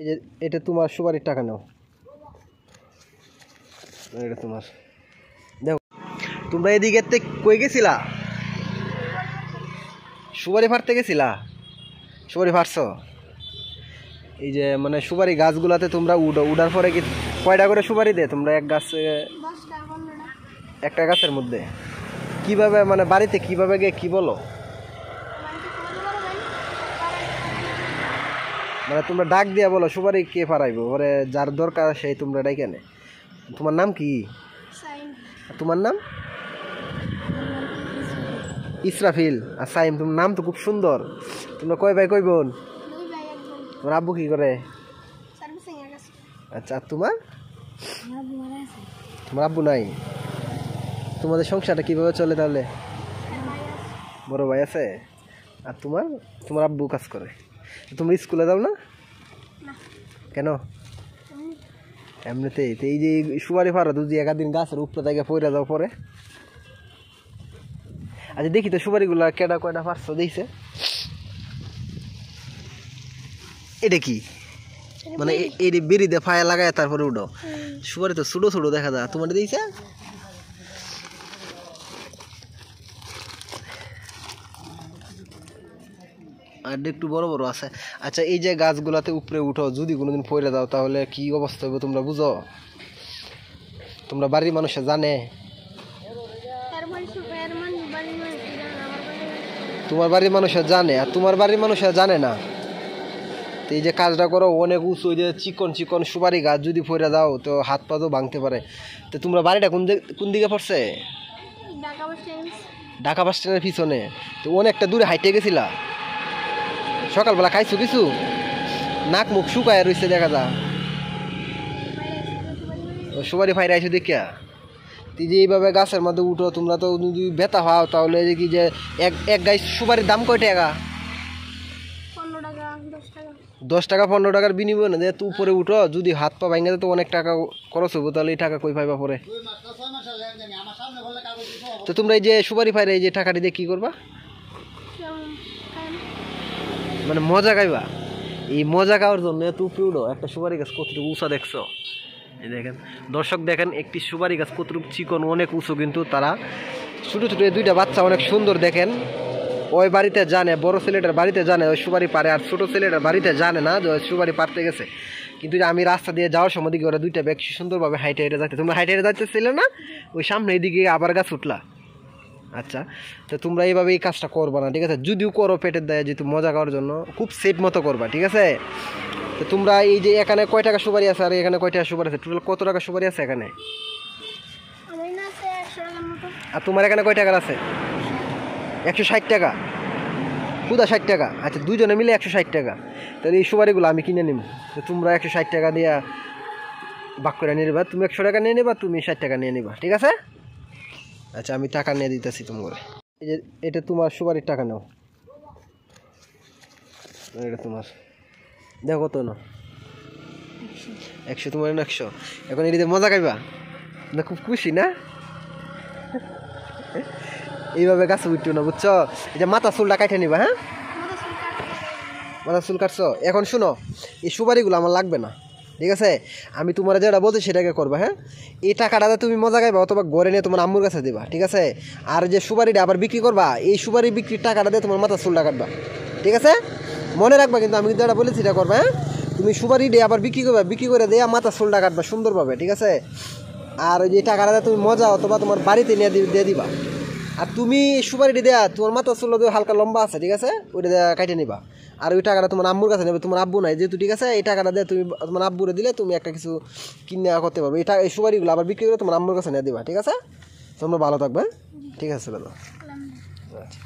এই যে এটা তোমার সুপারির টাকা নাও, এটা তোমার। দেখো তোমরা এদিকে কই গেছিলা? সুপারি ফাড়তে গেছিলা? সুপারি ফাড়ছ? এই যে মানে সুপারি গাছগুলাতে তোমরা উড়ার পরে কি কয়টা করে সুপারি দে তোমরা এক গাছে? একটা গাছের মধ্যে কিভাবে মানে বাড়িতে কিভাবে গিয়ে কি বলো? মানে তোমরা ডাক দিয়া বলো সুপারি কে ফারাইবো, পরে যার দরকার সেই তোমরা ডাইকে নে। তোমার নাম কি? তোমার নাম? ইসরাফিল আর সাইম। তোমার নাম তো খুব সুন্দর। তোমরা কয় ভাই কই বোন? তোমার আব্বু কি করে? আচ্ছা, আর তোমার? তোমার আব্বু নাই? তোমাদের সংসারটা কিভাবে চলে তাহলে? বড় ভাই আছে? আর তোমার? তোমার আব্বু কাজ করে। তোমরা স্কুলে যাও না কেন? এমনিতেই তো এই যে সুপারি ফাড়া যদি একদিন গাছের উপরে থেকে পড়ে যাও পরে। আচ্ছা দেখি তো সুপারিগুলা কেডা কয়টা পারছো দেখছে? এটা কি মানে এই বেরি দিয়ে ফায়া লাগায় তারপরে উঠো? সুপারি তো ছোট ছোট দেখা যায়, তোমার দেখছে? আর একটু বড় বড় আছে। আচ্ছা এই যে গাছগুলাতে উপরে উঠো, যদি কোনোদিন পড়ে যাও তাহলে কি অবস্থা হবে তোমরা বুঝো? তোমরা বাড়ির মানুষে জানে? তোমার বাড়ির মানুষে জানে আর তোমার বাড়ির মানুষে জানে না। তো এই যে কাজটা করো অনেক উঁচু, ওই যে চিকন চিকন সুপারি গাছ যদি পড়ে যাও তো হাত পা তো ভাঙতে পারে। তো তোমরা বাড়িটা কোন দিকে পড়ছে? ঢাকা বাস স্ট্যান্ডের পিছনে। তো অনেকটা দূরে হাইটে গেছিলা? সকালবেলা খাইছো কিছু? নাক মুখ শুকায় রয়েছে দেখা যা। সুপারি ফাইরে আইসো দেখিয়া? তুই যে এইভাবে গাছের মধ্যে উঠো, তোমরা তো যদি ব্যথা হও তাহলে যে কি যে এক গাছ সুপারির দাম কয় টাকা? 10 টাকা 15 টাকার বিনিময় না যে তুই উপরে উঠো, যদি হাত পা ভাঙে তো অনেক টাকা খরচ হবো, তাহলে এই টাকা কই পাইবা পরে? তো তোমরা এই যে সুপারি ফাইরে এই যে টাকাটি দিয়ে কি করবা? মানে মজা খাইবা? এই মজা খাওয়ার জন্য তুই উপরে উঠো। একটা সুপারি গাছ কতটুকু উঁচা দেখছো? এই দেখেন দর্শক, দেখেন একটি সুপারি গাছ কতটুকু চিকন, অনেক উঁচু, কিন্তু তারা ছোটো ছোটো দুইটা বাচ্চা অনেক সুন্দর। দেখেন ওই বাড়িতে জানে, বড় ছেলেটার বাড়িতে জানে ওই সুপারি পারে, আর ছোটো ছেলেটার বাড়িতে জানে না যে ওই সুপারি পারতে গেছে। কিন্তু আমি রাস্তা দিয়ে যাওয়ার সময় দিকে ওরা দুইটা ব্যাগ সুন্দরভাবে হাইটে হাইটে যাচ্ছে। তোমরা হাইটে হাইটে যাচ্ছিলে না? ওই সামনে এইদিকে আবার গাছ উঠলা। আচ্ছা, তো তোমরা এইভাবে এই কাজটা করবা না, ঠিক আছে? যদিও করো পেটের দায়ে, যেহেতু মজা করার জন্য খুব সেফ মতো করবা, ঠিক আছে? তো তোমরা এই যে এখানে কয় টাকা সুপারি আছে আর এখানে কয় টাকা সুপারি আছে? টোটাল কত টাকা সুপারি আছে এখানে? আর তোমার এখানে কয় টাকার আছে? 160 টাকা। খুদা 60 টাকা। আচ্ছা দুজনে মিলে 160 টাকা। তাহলে এই সুপারিগুলো আমি কিনে নিব। তো তোমরা 160 টাকা দিয়ে ভাগ করে নিয়ে নেবা। তুমি 100 টাকা নিয়ে নেবা, তুমি 60 টাকা নিয়ে নেবা, ঠিক আছে? আচ্ছা আমি টাকা নিয়ে দিতেছি তোমার। এই যে এটা তোমার সুপারির টাকা নাও, এটা তোমার। দেখো কত না? 100। তোমার 100। এখন এটিতে মজা খাইবা না? খুব খুশি না? এইভাবে গাছে উঠতো না, বুঝছো? এই যে মাথা চুলটা কাটে নিবা। হ্যাঁ মাথা চুল কাটছো? এখন শুনো, এই সুপারিগুলো আমার লাগবে না, ঠিক আছে? আমি তোমার যেটা বলছি সেটাকে করবা। হ্যাঁ এই টাকাটাতে তুমি মজা খাইবা অথবা ঘরে নিয়ে তোমার আম্মুর কাছে দিবা, ঠিক আছে? আর যে সুপারিটা আবার বিক্রি করবা, এই সুপারি বিক্রির টাকাটা দিয়ে তোমার মাথা চুলটা কাটবা, ঠিক আছে? মনে রাখবা কিন্তু আমি যেটা বলেছি সেটা করবা। হ্যাঁ তুমি সুপারি দিয়ে আবার বিক্রি করবা, বিক্রি করে দিয়ে মাথা চুলটা কাটবা সুন্দরভাবে, ঠিক আছে? আর ওই যে টাকাটা তুমি মজা অথবা তোমার বাড়িতে নিয়ে দিয়ে দিবা। আর তুমি সুপারিটি দেয়া তোমার মাথা চুল হালকা লম্বা আছে, ঠিক আছে? ওইটা দেওয়া কাটে নিবা। আর ওই টাকাটা তোমার আম্মুর কাছে নেবে, তোমার আব্বু নাই যেহেতু, ঠিক আছে? এই টাকাটা দিয়ে তুমি তোমার আব্বুরে দিলে তুমি একটা কিছু কিনে করতে পারবে। এই সুপারিগুলো আবার বিক্রি করে তোমার আম্মুর কাছে নিয়ে দিবা, ঠিক আছে? তোমরা ভালো থাকবে, ঠিক আছে? চলো। আচ্ছা।